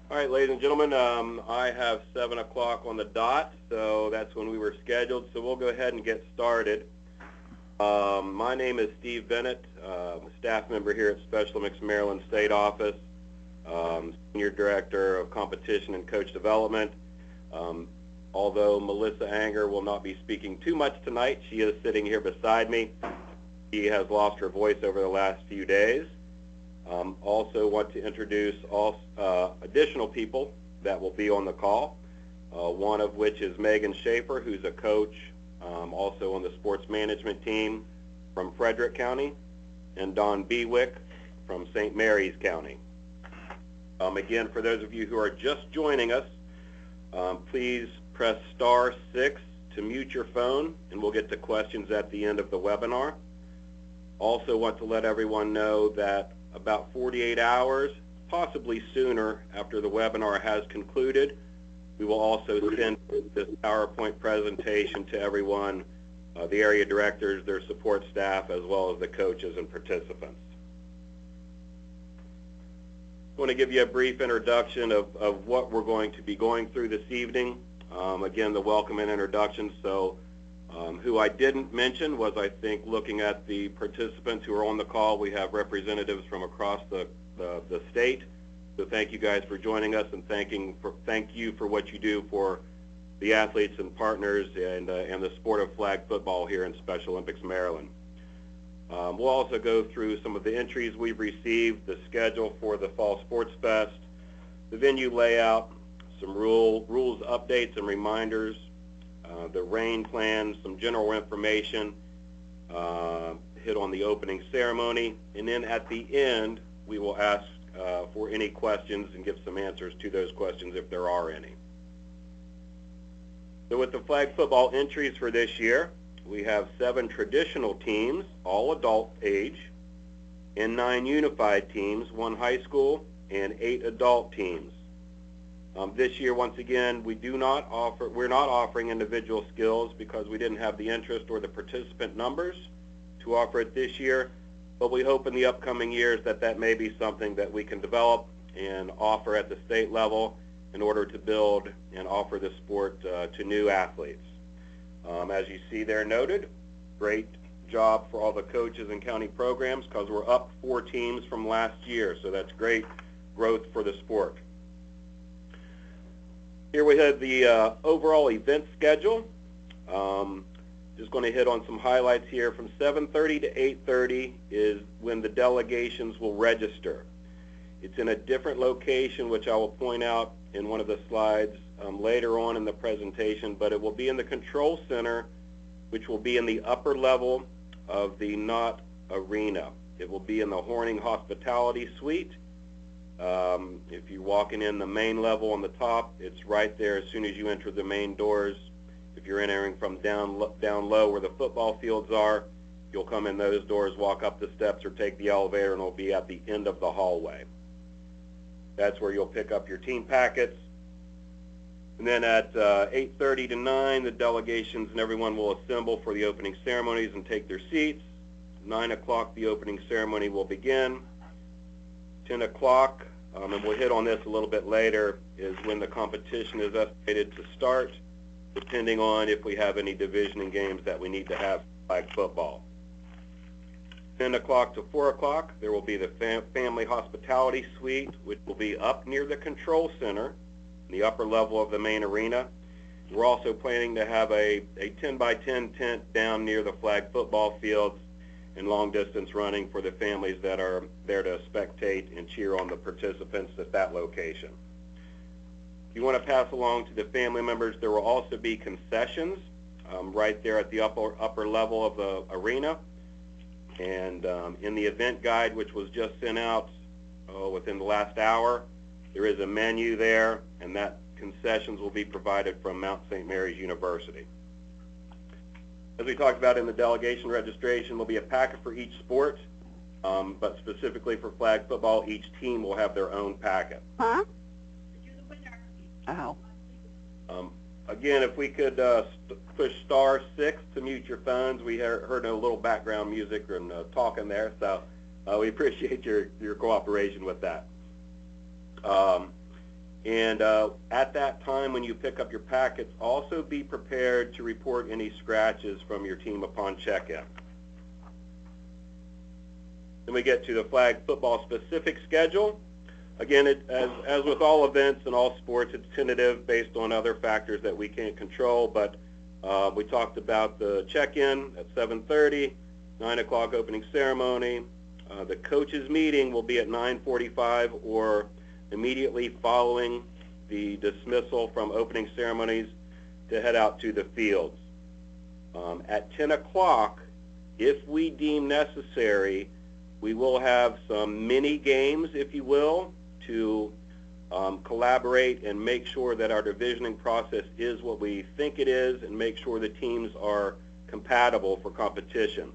All right, ladies and gentlemen, I have 7 o'clock on the dot, so that's when we were scheduled, so we'll go ahead and get started. My name is Steve Bennett, staff member here at Special Olympics Maryland State Office, Senior Director of Competition and Coach Development. Although Melissa Anger will not be speaking too much tonight, she is sitting here beside me. She has lost her voice over the last few days. Also want to introduce all additional people that will be on the call, one of which is Megan Schaefer, who's a coach also on the sports management team from Frederick County, and Don Bewick from St. Mary's County. Again, for those of you who are just joining us, please press *6 to mute your phone, and we'll get to questions at the end of the webinar. Also want to let everyone know that about 48 hours, possibly sooner, after the webinar has concluded, we will also send this PowerPoint presentation to everyone, the area directors, their support staff, as well as the coaches and participants. I want to give you a brief introduction of what we're going to be going through this evening. Again, the welcome and introduction. So who I didn't mention was, I think, looking at the participants who are on the call, we have representatives from across the state. So thank you guys for joining us, and thank you for what you do for the athletes and partners and the sport of flag football here in Special Olympics Maryland. We'll also go through some of the entries we've received, the schedule for the Fall Sports Fest, the venue layout, some rules updates and reminders, the rain plan, some general information, hit on the opening ceremony, and then at the end we will ask for any questions and give some answers to those questions if there are any. So with the flag football entries for this year, we have 7 traditional teams, all adult age, and 9 unified teams, 1 high school, and 8 adult teams. This year, once again, we're not offering individual skills because we didn't have the interest or the participant numbers to offer it this year, but we hope in the upcoming years that may be something that we can develop and offer at the state level in order to build and offer the sport to new athletes. As you see there noted, great job for all the coaches and county programs because we're up 4 teams from last year, so that's great growth for the sport. Here we have the overall event schedule. Just going to hit on some highlights here. From 7:30 to 8:30 is when the delegations will register. It's in a different location, which I will point out in one of the slides later on in the presentation, but it will be in the control center, which will be in the upper level of the Knott Arena. It will be in the Horning Hospitality Suite. If you're walking in the main level on the top, it's right there as soon as you enter the main doors. If you're entering from down low where the football fields are, you'll come in those doors, walk up the steps, or take the elevator, and it'll be at the end of the hallway. That's where you'll pick up your team packets. And then at 8:30 to 9, the delegations and everyone will assemble for the opening ceremonies and take their seats. 9 o'clock, the opening ceremony will begin. 10 o'clock, and we'll hit on this a little bit later, is when the competition is estimated to start, depending on if we have any divisioning games that we need to have flag football. 10 o'clock to 4 o'clock, there will be the Family Hospitality Suite, which will be up near the control center, in the upper level of the main arena. We're also planning to have a 10 by 10 tent down near the flag football fields and long distance running for the families that are there to spectate and cheer on the participants at that location. If you want to pass along to the family members, there will also be concessions right there at the upper level of the arena. And in the event guide, which was just sent out within the last hour, there is a menu there, and that concessions will be provided from Mount St. Mary's University. As we talked about in the delegation registration, there'll be a packet for each sport, but specifically for flag football, each team will have their own packet. Huh? Oh. Again, if we could push *6 to mute your phones. We heard a little background music and talking there, so we appreciate your cooperation with that. And at that time when you pick up your packets, also be prepared to report any scratches from your team upon check-in. Then we get to the flag football specific schedule. Again, as with all events and all sports, it's tentative based on other factors that we can't control, but we talked about the check-in at 7:30, 9 o'clock opening ceremony. The coaches meeting will be at 9:45 or immediately following the dismissal from opening ceremonies to head out to the fields. At 10 o'clock, if we deem necessary, we will have some mini games, if you will, to collaborate and make sure that our divisioning process is what we think it is and make sure the teams are compatible for competition.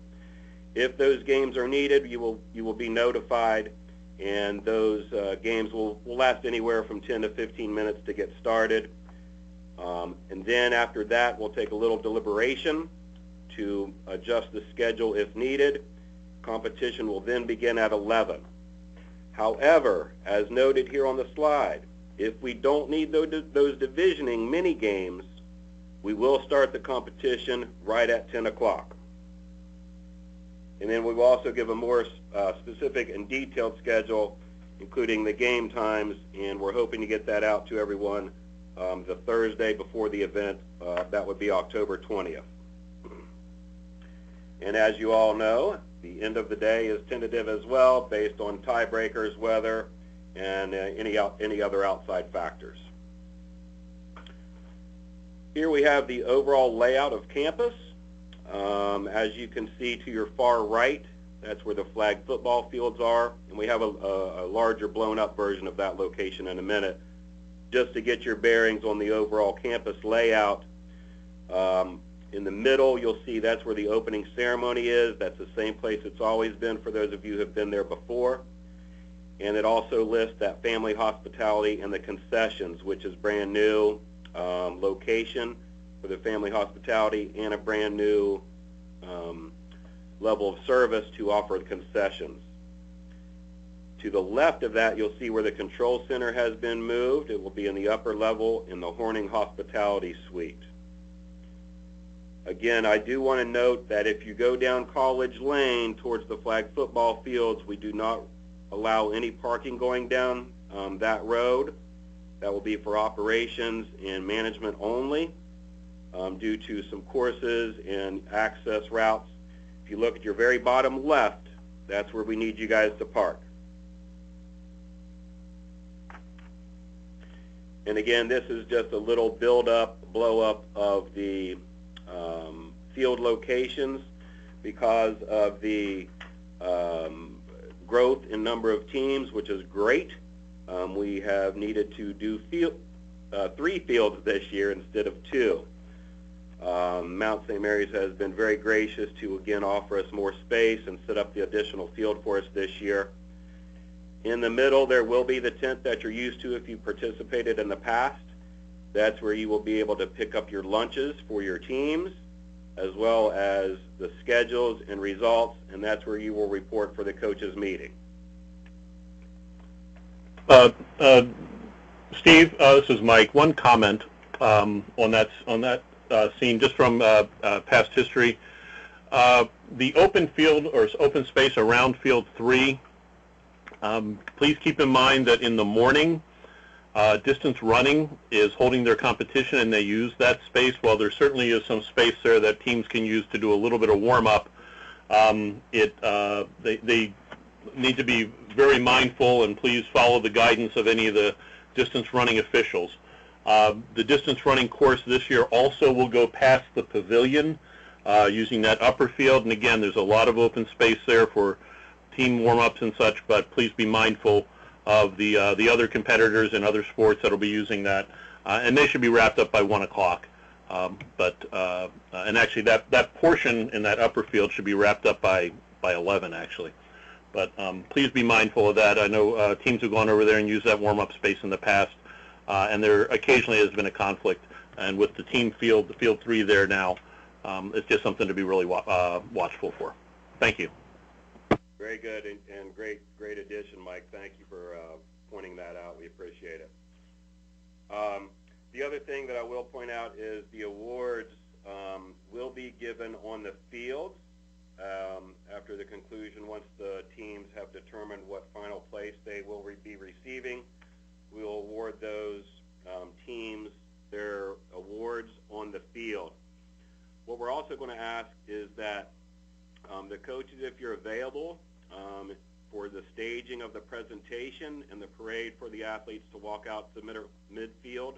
If those games are needed, you will be notified, and those games will last anywhere from 10 to 15 minutes to get started. And then after that, we'll take a little deliberation to adjust the schedule if needed. Competition will then begin at 11. However, as noted here on the slide, if we don't need those divisioning mini games, we will start the competition right at 10 o'clock. And then we will also give a more specific and detailed schedule, including the game times, and we're hoping to get that out to everyone the Thursday before the event. That would be October 20th. And as you all know, the end of the day is tentative as well, based on tiebreakers, weather, and any other outside factors. Here we have the overall layout of campus. As you can see to your far right, that's where the flag football fields are, and we have a larger blown up version of that location in a minute. Just to get your bearings on the overall campus layout, in the middle you'll see that's where the opening ceremony is. That's the same place it's always been for those of you who have been there before. And it also lists that family hospitality and the concessions, which is brand new location for the family hospitality and a brand new level of service to offer concessions. To the left of that, you'll see where the control center has been moved. It will be in the upper level in the Horning Hospitality Suite. Again, I do want to note that if you go down College Lane towards the flag football fields, we do not allow any parking going down that road. That will be for operations and management only due to some courses and access routes. If you look at your very bottom left, that's where we need you guys to park. And again, this is just a little build-up, blow-up of the field locations because of the growth in number of teams, which is great. We have needed to do 3 fields this year instead of 2. Mount St. Mary's has been very gracious to again offer us more space and set up the additional field for us this year. In the middle, there will be the tent that you're used to if you participated in the past. That's where you will be able to pick up your lunches for your teams, as well as the schedules and results, and that's where you will report for the coaches meeting. Steve, this is Mike. One comment on that scene, just from past history. The open field or open space around Field 3. Please keep in mind that in the morning, distance running is holding their competition, and they use that space. While there certainly is some space there that teams can use to do a little bit of warm-up, they need to be very mindful, and please follow the guidance of any of the distance running officials. The distance running course this year also will go past the pavilion using that upper field, and again, there's a lot of open space there for team warm-ups and such, but please be mindful of the other competitors and other sports that will be using that, and they should be wrapped up by 1 o'clock. And actually, that portion in that upper field should be wrapped up by 11, actually. But please be mindful of that. I know teams have gone over there and used that warm-up space in the past, and there occasionally has been a conflict. And with the team field, the Field 3 there now, it's just something to be really watchful for. Thank you. Very good and great addition, Mike. Thank you for pointing that out. We appreciate it. The other thing that I will point out is the awards will be given on the field after the conclusion. Once the teams have determined what final place they will be receiving, we will award those teams their awards on the field. What we're also going to ask is that the coaches, if you're available, for the staging of the presentation and the parade for the athletes to walk out to midfield,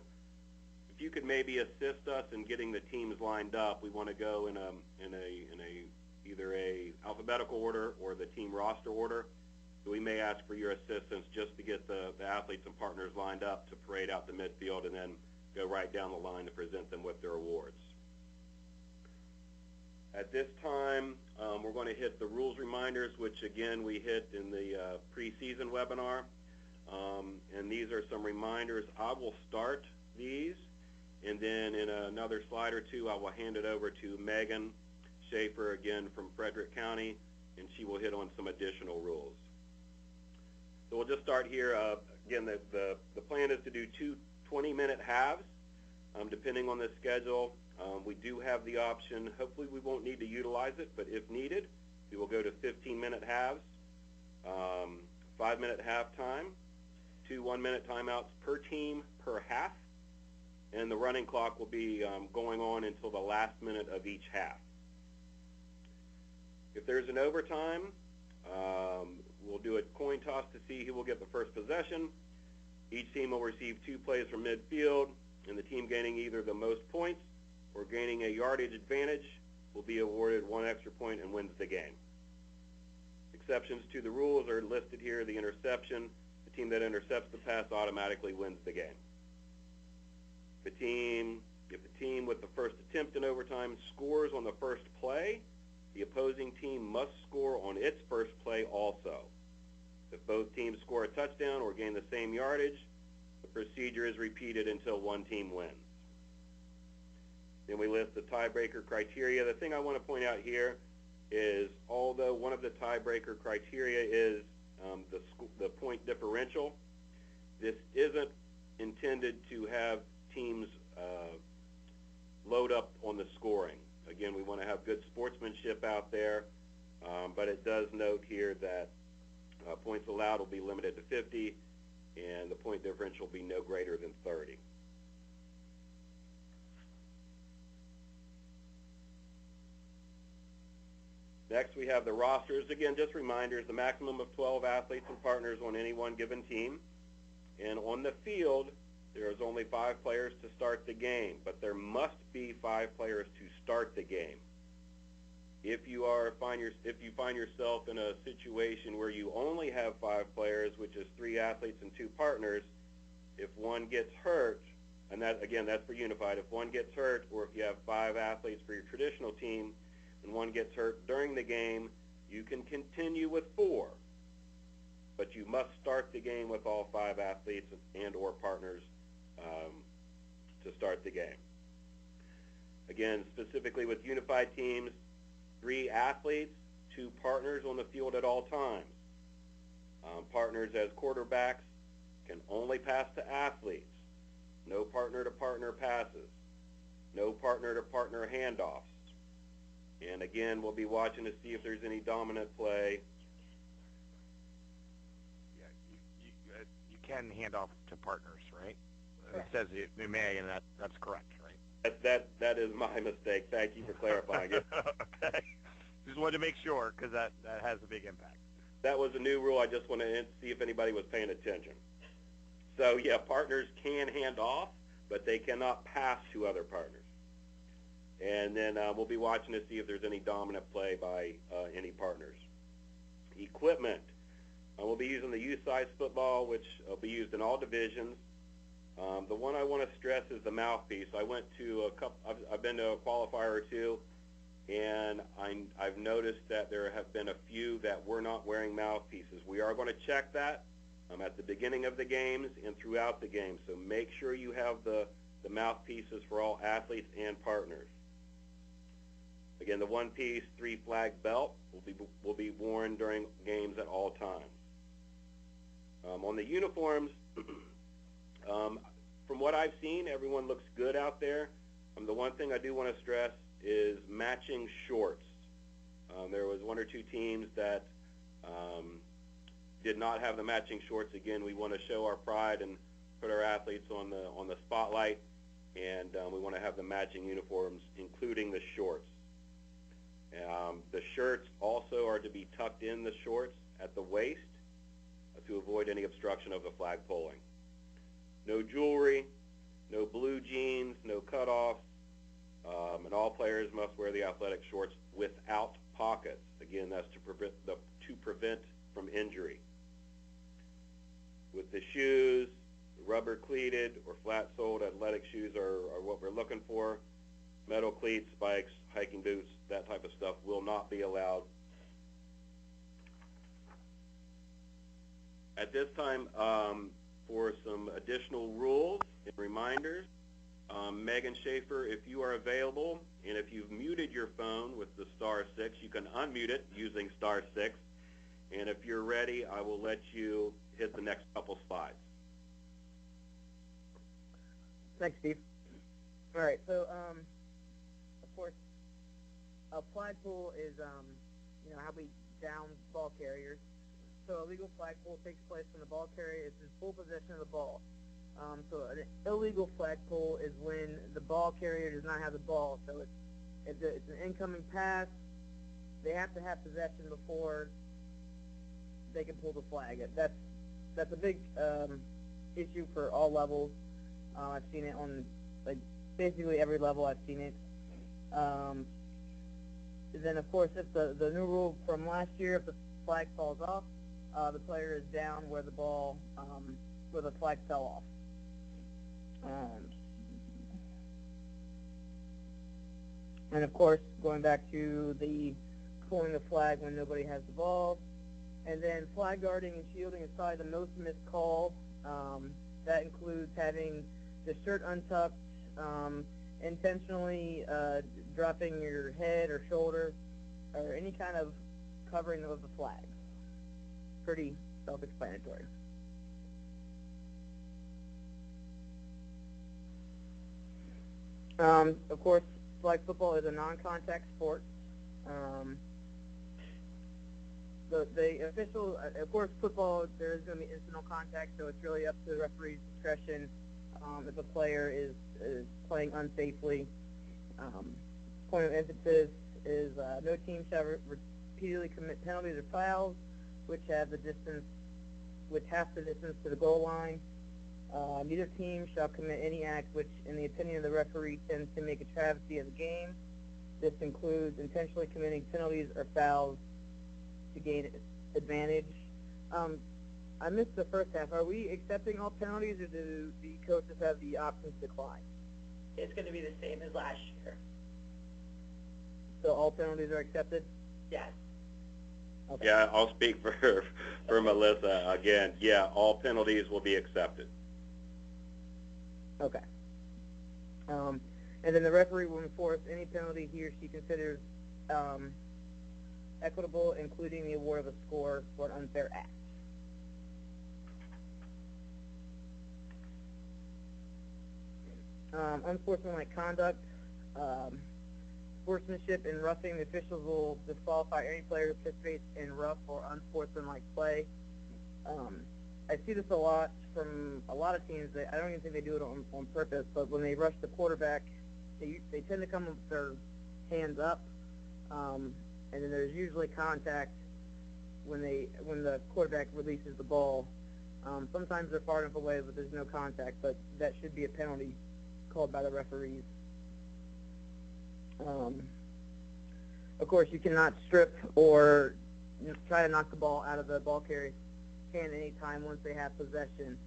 if you could maybe assist us in getting the teams lined up. We want to go in either a alphabetical order or the team roster order. So we may ask for your assistance just to get the athletes and partners lined up to parade out the midfield and then go right down the line to present them with their awards. At this time, we're going to hit the rules reminders, which again we hit in the preseason webinar. And these are some reminders. I will start these, and then in another slide or two, I will hand it over to Megan Schaefer, again from Frederick County, and she will hit on some additional rules. So we'll just start here. Again, the plan is to do two 20-minute halves, depending on the schedule. We do have the option, hopefully we won't need to utilize it, but if needed, we will go to 15-minute halves, 5-minute halftime, 2 1-minute timeouts per team per half, and the running clock will be going on until the last minute of each half. If there's an overtime, we'll do a coin toss to see who will get the first possession. Each team will receive 2 plays from midfield, and the team gaining either the most points or gaining a yardage advantage will be awarded 1 extra point and wins the game. Exceptions to the rules are listed here. The interception, the team that intercepts the pass automatically wins the game. If the team with the first attempt in overtime scores on the first play, the opposing team must score on its first play also. If both teams score a touchdown or gain the same yardage, the procedure is repeated until one team wins. Then we list the tiebreaker criteria. The thing I want to point out here is, although one of the tiebreaker criteria is the point differential, this isn't intended to have teams load up on the scoring. Again, we want to have good sportsmanship out there, but it does note here that points allowed will be limited to 50, and the point differential will be no greater than 30. Next, we have the rosters. Again, just reminders, the maximum of 12 athletes and partners on any one given team. And on the field, there is only 5 players to start the game, but there must be 5 players to start the game. If you find yourself in a situation where you only have 5 players, which is 3 athletes and 2 partners, if one gets hurt, and that again, that's for unified, if one gets hurt, or if you have 5 athletes for your traditional team, and one gets hurt during the game, you can continue with 4. But you must start the game with all 5 athletes and or partners to start the game. Again, specifically with unified teams, 3 athletes, 2 partners on the field at all times. Partners as quarterbacks can only pass to athletes. No partner-to-partner passes. No partner-to-partner handoffs. And again, we'll be watching to see if there's any dominant play. Yeah, you can hand off to partners, right? It says you may, and that's correct, right? That is my mistake. Thank you for clarifying it. Okay. Just wanted to make sure, because that has a big impact. That was a new rule. I just wanted to see if anybody was paying attention. So yeah, partners can hand off, but they cannot pass to other partners. And then we'll be watching to see if there's any dominant play by any partners. Equipment. We'll be using the youth-size football, which will be used in all divisions. The one I want to stress is the mouthpiece. I've been to a qualifier or 2, and I've noticed that there have been a few that were not wearing mouthpieces. We are going to check that at the beginning of the games and throughout the game. So make sure you have the mouthpieces for all athletes and partners. Again, the one-piece 3-flag belt will be worn during games at all times. On the uniforms, from what I've seen, everyone looks good out there. The one thing I do want to stress is matching shorts. There was one or two teams that did not have the matching shorts. Again, we want to show our pride and put our athletes on the spotlight, and we want to have the matching uniforms, including the shorts. The shirts also are to be tucked in the shorts at the waist to avoid any obstruction of the flag polling. No jewelry, no blue jeans, no cutoffs, and all players must wear the athletic shorts without pockets. Again, that's to prevent from injury. With the shoes, rubber cleated or flat-soled athletic shoes are what we're looking for. Metal cleats, spikes, hiking boots, that type of stuff will not be allowed. At this time, for some additional rules and reminders, Megan Schaefer, if you are available, and if you've muted your phone with the *6, you can unmute it using *6. And if you're ready, I will let you hit the next couple slides. Thanks, Steve. All right, so of course, a flag pull is how we down ball carriers. So a legal flag pull takes place when the ball carrier is in full possession of the ball. So an illegal flag pull is when the ball carrier does not have the ball. So it's an incoming pass. They have to have possession before they can pull the flag. That's a big issue for all levels. I've seen it on basically every level. I've seen it. Then of course, if the new rule from last year, if the flag falls off, the player is down where the ball where the flag fell off. And of course, going back to the pulling the flag when nobody has the ball, and then flag guarding and shielding is probably the most missed call. That includes having the shirt untucked, intentionally dropping your head or shoulder, or any kind of covering of the flag. Pretty self-explanatory. Of course, flag football is a non-contact sport. The official, of course, football, there is going to be incidental contact, so it's really up to the referee's discretion if a player is playing unsafely. Point of emphasis is no team shall repeatedly commit penalties or fouls which have the distance to the goal line. Neither team shall commit any act which, in the opinion of the referee, tends to make a travesty of the game. This includes intentionally committing penalties or fouls to gain advantage. I missed the first half. Are we accepting all penalties, or do the coaches have the option to decline? It's going to be the same as last year. So all penalties are accepted? Yes. Okay. Yeah, I'll speak for Melissa again. Yeah, all penalties will be accepted. Okay. And then the referee will enforce any penalty he or she considers equitable, including the award of a score for an unfair act. Unsportsmanlike conduct, sportsmanship and roughing. The officials will disqualify any player who participates in rough or unsportsmanlike play. I see this a lot from a lot of teams. I don't even think they do it on purpose, but when they rush the quarterback, they tend to come with their hands up, and then there's usually contact when the quarterback releases the ball. Sometimes they're far enough away, but there's no contact, but that should be a penalty called by the referees. Of course, you cannot strip or try to knock the ball out of the ball carrier's hand any time once they have possession.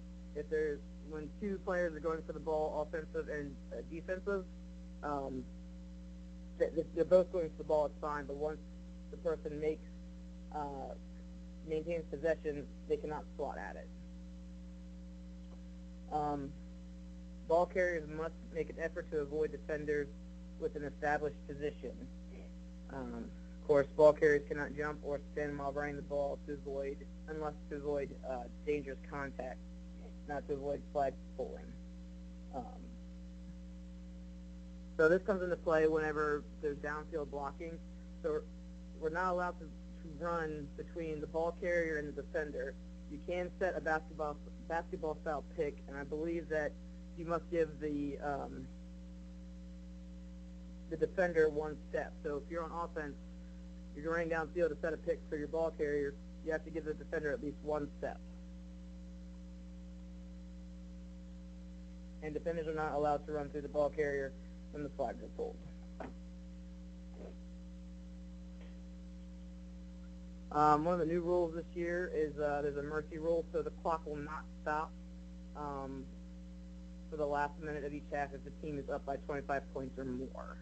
When two players are going for the ball, offensive and defensive, they're both going for the ball, it's fine, but once the person maintains possession, they cannot swat at it. Ball carriers must make an effort to avoid defenders with an established position. Of course, ball carriers cannot jump or spin while running the ball unless to avoid dangerous contact, not to avoid flag pulling. So this comes into play whenever there's downfield blocking. So we're not allowed to run between the ball carrier and the defender. You can set a basketball style pick, and I believe that you must give the defender one step. So if you're on offense, you're running downfield to set a pick for your ball carrier, you have to give the defender at least one step. And defenders are not allowed to run through the ball carrier when the flags are pulled. One of the new rules this year is there's a mercy rule, so the clock will not stop for the last minute of each half if the team is up by 25 points or more.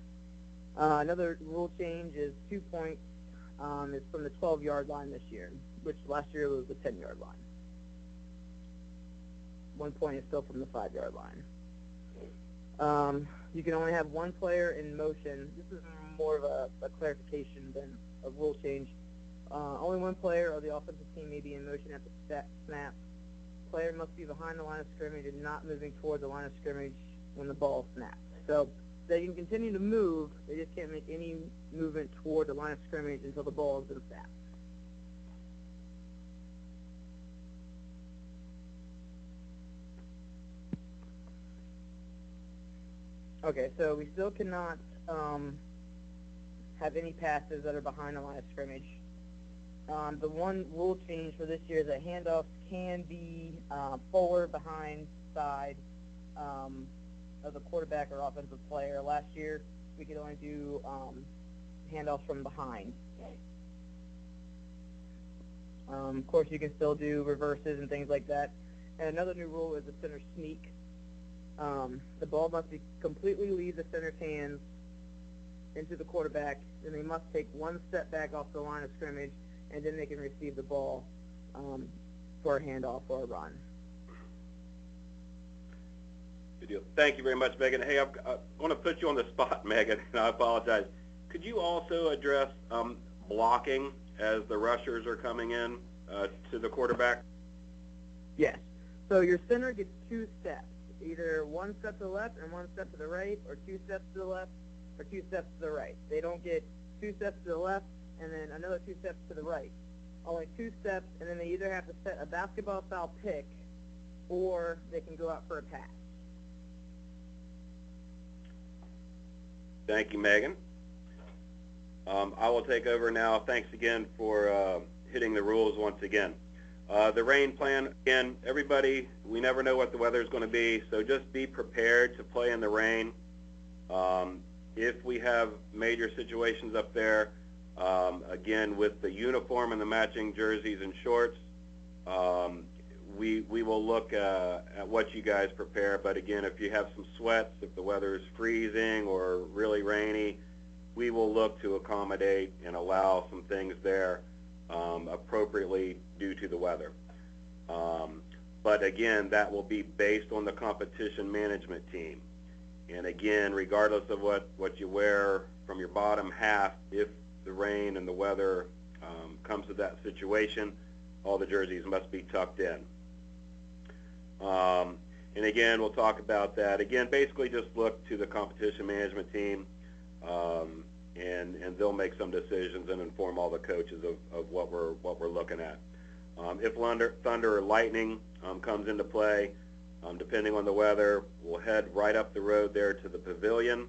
Another rule change is 2 points is from the 12-yard line this year, which last year was the 10-yard line. 1 point is still from the 5-yard line. You can only have one player in motion. This is more of a clarification than a rule change. Only one player of the offensive team may be in motion at the snap. Player must be behind the line of scrimmage and not moving toward the line of scrimmage when the ball snaps. So they can continue to move. They just can't make any movement toward the line of scrimmage until the ball has been snapped. Okay, so we still cannot have any passes that are behind the line of scrimmage. The one rule change for this year is that handoffs can be forward, behind, side of the quarterback or offensive player. Last year, we could only do handoffs from behind. Of course, you can still do reverses and things like that. And another new rule is the center sneak. The ball must completely leave the center's hands into the quarterback, and they must take one step back off the line of scrimmage, and then they can receive the ball for a handoff or a run. Good deal. Thank you very much, Megan. Hey, I want to put you on the spot, Megan, and I apologize. Could you also address blocking as the rushers are coming in to the quarterback? Yes. So your center gets 2 steps, either 1 step to the left and 1 step to the right, or 2 steps to the left or 2 steps to the right. They don't get 2 steps to the left and then another 2 steps to the right. Only 2 steps, and then they either have to set a basketball-style pick or they can go out for a pass. Thank you, Megan. I will take over now. Thanks again for hitting the rules once again. The rain plan, again, everybody, we never know what the weather is going to be, so just be prepared to play in the rain. If we have major situations up there, again, with the uniform and the matching jerseys and shorts, we will look at what you guys prepare. But again, if you have some sweats, if the weather is freezing or really rainy, we will look to accommodate and allow some things there appropriately due to the weather. But again, that will be based on the competition management team. And again, regardless of what you wear from your bottom half, if the rain and the weather comes to that situation, all the jerseys must be tucked in. And again, we'll talk about that. Again, basically just look to the competition management team, and they'll make some decisions and inform all the coaches of what we're looking at. If thunder or lightning comes into play, depending on the weather, we'll head right up the road there to the pavilion,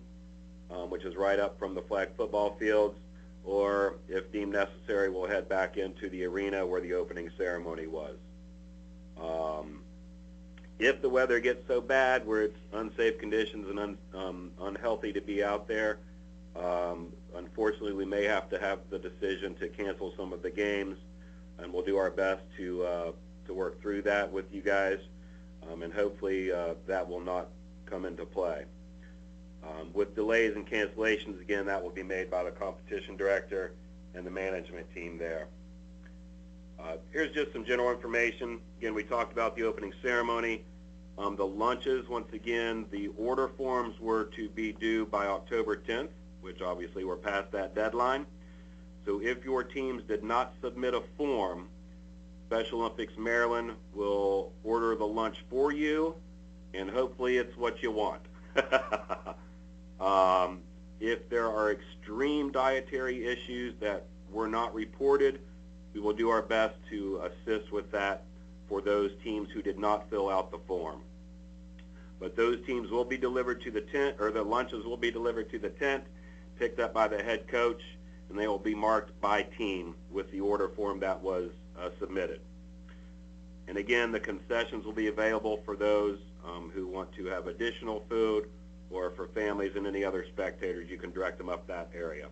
which is right up from the flag football fields, or if deemed necessary, we'll head back into the arena where the opening ceremony was. If the weather gets so bad where it's unsafe conditions and unhealthy to be out there, unfortunately we may have to have the decision to cancel some of the games, and we'll do our best to work through that with you guys, and hopefully that will not come into play. With delays and cancellations, again, that will be made by the competition director and the management team there. Here's just some general information. Again, we talked about the opening ceremony. The lunches, once again, the order forms were to be due by October 10th, which obviously we're past that deadline. So if your teams did not submit a form, Special Olympics Maryland will order the lunch for you, and hopefully it's what you want. If there are extreme dietary issues that were not reported, we will do our best to assist with that for those teams who did not fill out the form. But those teams will be delivered to the tent, or the lunches will be delivered to the tent, picked up by the head coach, and they will be marked by team with the order form that was submitted. And again, the concessions will be available for those who want to have additional food, or for families and any other spectators, you can direct them up that area.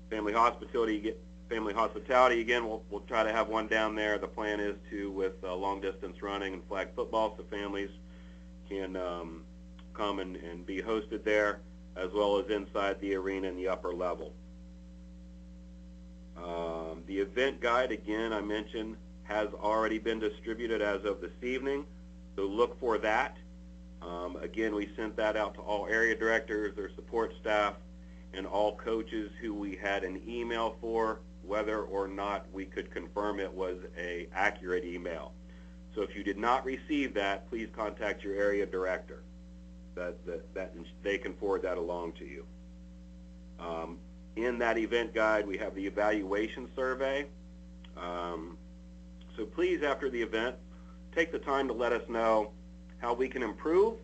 Family hospitality again, we'll try to have one down there. The plan is to, with long distance running and flag football, so families can come and be hosted there, as well as inside the arena in the upper level. The event guide, again, I mentioned, has already been distributed as of this evening, so look for that. Again, we sent that out to all area directors, their support staff, and all coaches who we had an email for, whether or not we could confirm it was an accurate email. So if you did not receive that, please contact your area director. They can forward that along to you. In that event guide, we have the evaluation survey. So please, after the event, take the time to let us know how we can improve,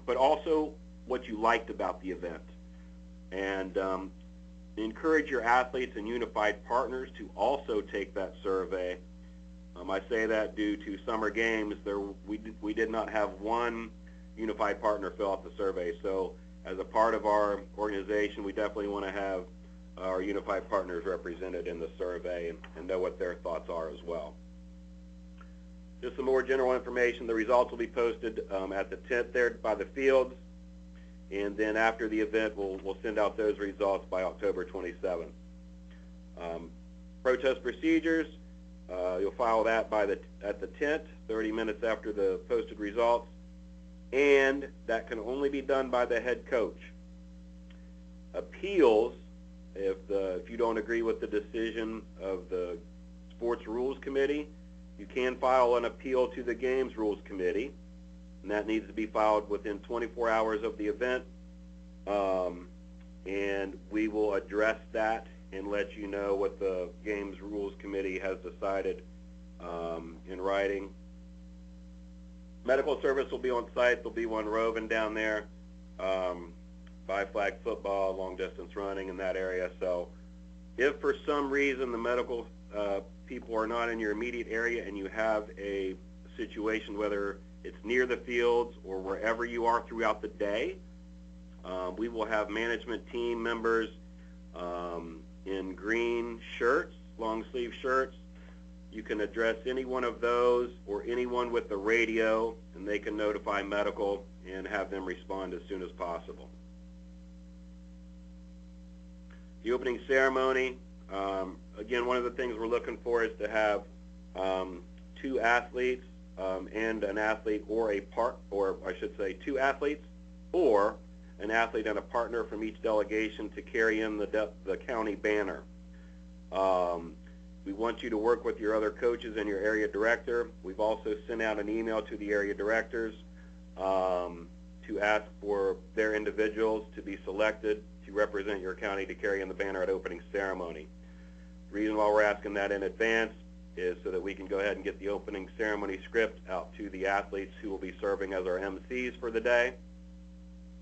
but also what you liked about the event. And encourage your athletes and unified partners to also take that survey. I say that due to summer games, we did not have one unified partner fill out the survey. So as a part of our organization, we definitely want to have our unified partners represented in the survey and know what their thoughts are as well. Just some more general information. The results will be posted at the tent there by the fields, and then after the event, we'll send out those results by October 27th. Protest procedures, you'll file that at the tent 30 minutes after the posted results, and that can only be done by the head coach. Appeals, if you don't agree with the decision of the Sports Rules Committee, you can file an appeal to the Games Rules Committee, and that needs to be filed within 24 hours of the event, and we will address that and let you know what the Games Rules Committee has decided in writing. Medical service will be on site. There'll be one roving down there by flag football, long distance running in that area. So if for some reason the medical people are not in your immediate area and you have a situation, whether it's near the fields or wherever you are throughout the day, we will have management team members in green shirts, long sleeve shirts. You can address any one of those or anyone with the radio, and they can notify medical and have them respond as soon as possible. The opening ceremony, again, one of the things we're looking for is to have two athletes and an athlete, or two athletes or an athlete and a partner from each delegation to carry in the county banner. We want you to work with your other coaches and your area director. We've also sent out an email to the area directors to ask for their individuals to be selected to represent your county to carry in the banner at opening ceremony. The reason why we're asking that in advance is so that we can go ahead and get the opening ceremony script out to the athletes who will be serving as our MCs for the day,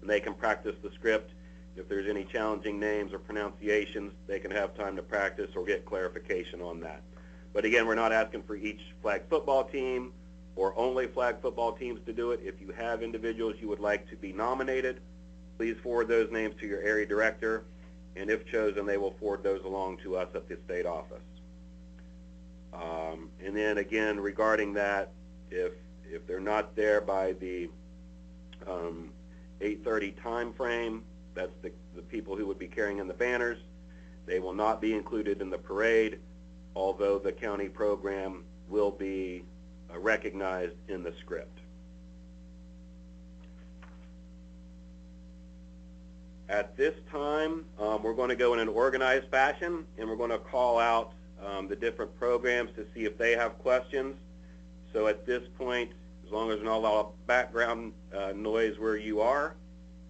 and they can practice the script. If there's any challenging names or pronunciations, they can have time to practice or get clarification on that. But again, we're not asking for each flag football team or only flag football teams to do it. If you have individuals you would like to be nominated, please forward those names to your area director, and if chosen, they will forward those along to us at the state office. And then again, regarding that, if they're not there by the 8:30 time frame, that's the people who would be carrying in the banners, they will not be included in the parade, although the county program will be recognized in the script. At this time, we're going to go in an organized fashion, and we're going to call out the different programs to see if they have questions. So at this point, As long as there's not a lot of background noise where you are,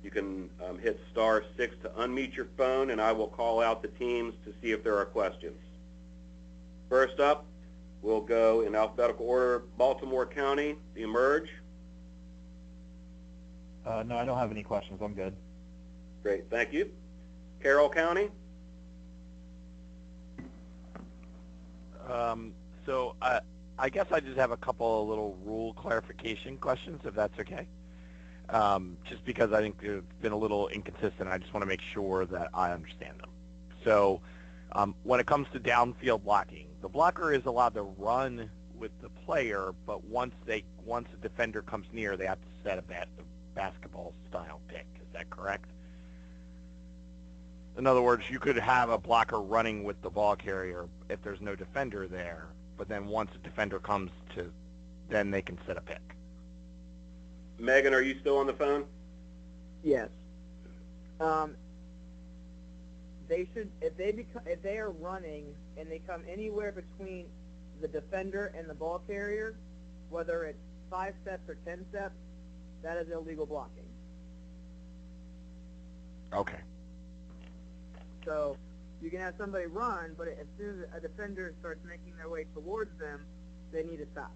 you can hit *6 to unmute your phone, and I will call out the teams to see if there are questions. First up, we'll go in alphabetical order, Baltimore County, the Emerge. No, I don't have any questions. I'm good. Great, thank you. Carroll County. So I guess I just have a couple of little rule clarification questions, if that's okay. Just because I think they've been a little inconsistent. I just want to make sure that I understand them. So when it comes to downfield blocking, the blocker is allowed to run with the player, but once a defender comes near, they have to set a basketball-style pick. Is that correct? In other words, you could have a blocker running with the ball carrier if there's no defender there, but then once a defender comes to, then they can set a pick. Megan, are you still on the phone? Yes. They should, if they are running and they come anywhere between the defender and the ball carrier, whether it's 5 steps or 10 steps, that is illegal blocking. Okay. So you can have somebody run, but as soon as a defender starts making their way towards them, they need to stop.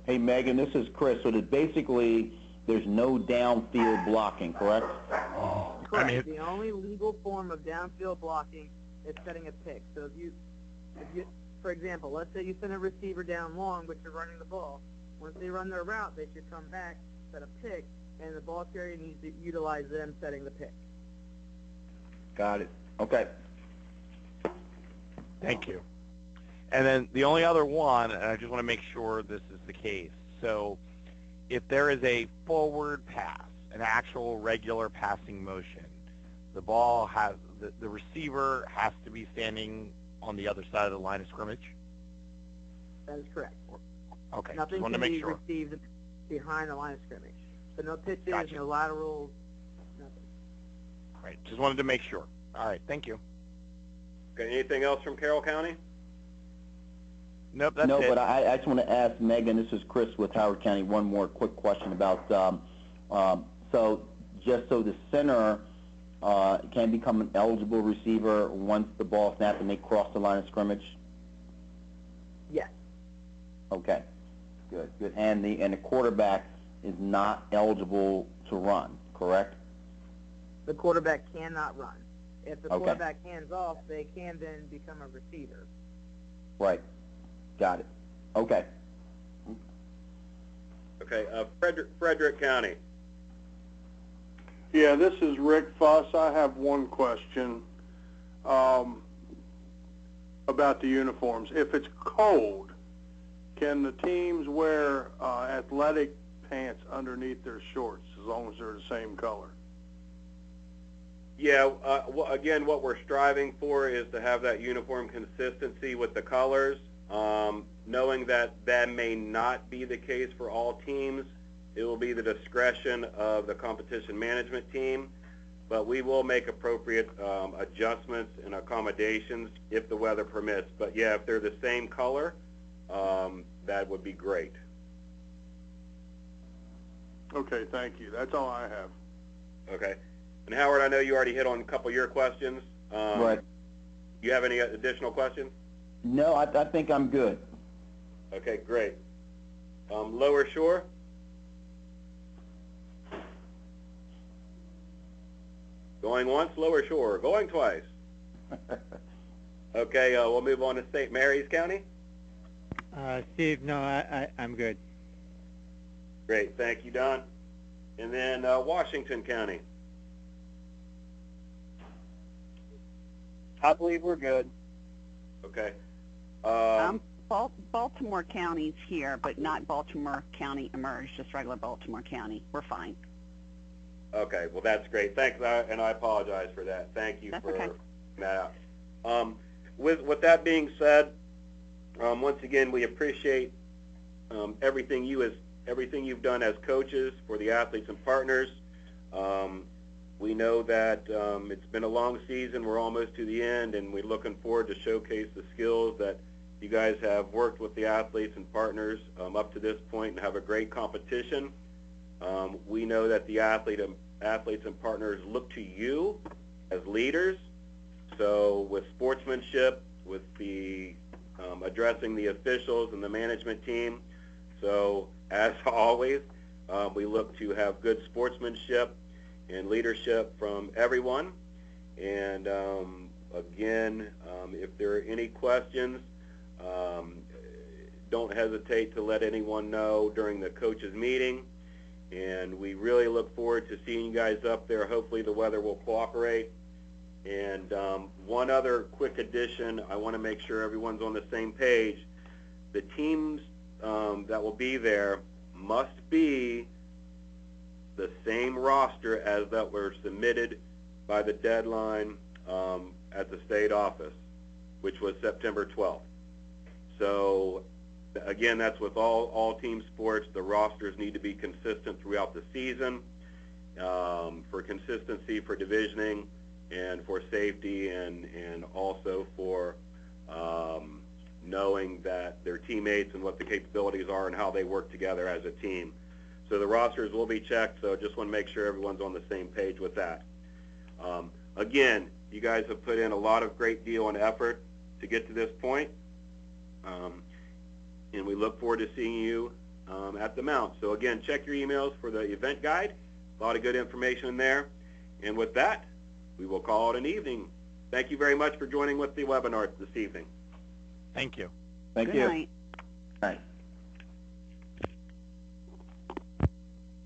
Hey, Megan, this is Chris. So that basically there's no downfield blocking, correct? Correct. The only legal form of downfield blocking is setting a pick. So if you, for example, let's say you send a receiver down long, but you're running the ball. Once they run their route, they should come back, set a pick, and the ball carrier needs to utilize them setting the pick. Got it. Okay. Thank you. And then the only other one, and I just want to make sure this is the case. So if there is a forward pass, an actual regular passing motion, the ball has, the receiver has to be standing on the other side of the line of scrimmage? That is correct. Okay. Nothing just wanted can to make be sure. received behind the line of scrimmage. So no pitches, Gotcha. no laterals, nothing. Right. Just wanted to make sure. All right. Thank you. Okay, anything else from Carroll County? Nope, that's No, it. but I just want to ask Megan, this is Chris with Howard County, one more quick question about, so just so the center can become an eligible receiver once the ball snapped and they cross the line of scrimmage? Yes. Okay, good, good. And the quarterback is not eligible to run, correct? The quarterback cannot run. If the Okay. quarterback hands off, they can then become a receiver. Right. Got it. Okay. Okay, Frederick County. Yeah, this is Rick Fuss. I have one question about the uniforms. If it's cold, can the teams wear athletic pants underneath their shorts as long as they're the same color? Yeah, again, what we're striving for is to have that uniform consistency with the colors. Knowing that that may not be the case for all teams, it will be the discretion of the competition management team, but we will make appropriate adjustments and accommodations if the weather permits. But yeah, if they're the same color, that would be great. Okay, thank you. That's all I have. Okay. And Howard, I know you already hit on a couple of your questions. Right. You have any additional questions? No, I think I'm good. Okay, great. Lower Shore? Going once, Lower Shore. Going twice. Okay, we'll move on to St. Mary's County. Steve, no, I'm good. Great, thank you, Don. And then Washington County. I believe we're good. Okay. Baltimore County's here, but not Baltimore County Emerge, just regular Baltimore County. We're fine. Okay, well, that's great. Thanks, and I apologize for that. Thank you for that out. With that being said, once again, we appreciate everything you've done as coaches for the athletes and partners. We know that it's been a long season. We're almost to the end, and we're looking forward to showcase the skills that You guys have worked with the athletes and partners up to this point and have a great competition. We know that the athletes and partners look to you as leaders. So with sportsmanship, with the addressing the officials and the management team. So as always, we look to have good sportsmanship and leadership from everyone. And again, if there are any questions, don't hesitate to let anyone know during the coaches meeting. And we really look forward to seeing you guys up there. Hopefully the weather will cooperate. And one other quick addition, I want to make sure everyone's on the same page. The teams that will be there must be the same roster as that were submitted by the deadline at the state office, which was September 12th. So again, that's with all team sports. The rosters need to be consistent throughout the season for consistency, for divisioning, and for safety, and also for knowing that their teammates and what the capabilities are and how they work together as a team. So the rosters will be checked, so just want to make sure everyone's on the same page with that. Again, you guys have put in a lot of great deal and effort to get to this point, and we look forward to seeing you at the Mount. So again, check your emails for the event guide. A lot of good information in there. And with that, we will call it an evening. Thank you very much for joining with the webinar this evening. Thank you. Thank Good you. night. All right.